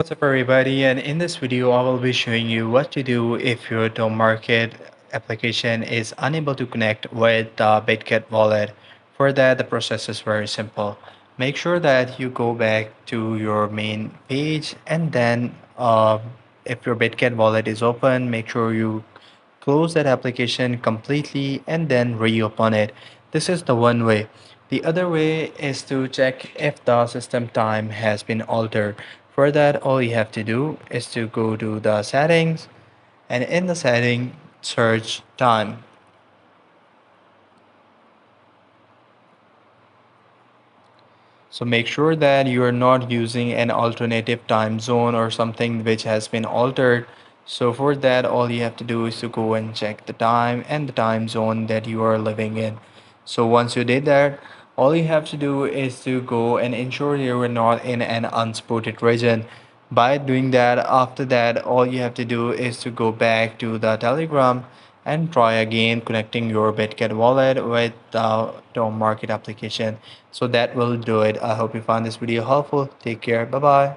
What's up everybody, and in this video I will be showing you what to do if your ToMarket application is unable to connect with the Bitget wallet. For that, the process is very simple. Make sure that you go back to your main page, and then if your Bitget wallet is open, make sure you close that application completely and then reopen it. This is the one way. The other way is to check if the system time has been altered. For that, all you have to do is to go to the settings, and in the setting, search time. So make sure that you are not using an alternative time zone or something which has been altered. So for that, all you have to do is to go and check the time and the time zone that you are living in. So once you did that, all you have to do is to go and ensure you are not in an unsupported region. By doing that, after that, all you have to do is to go back to the Telegram and try again connecting your Bitget wallet with the ToMarket application. So that will do it. I hope you found this video helpful. Take care. Bye bye.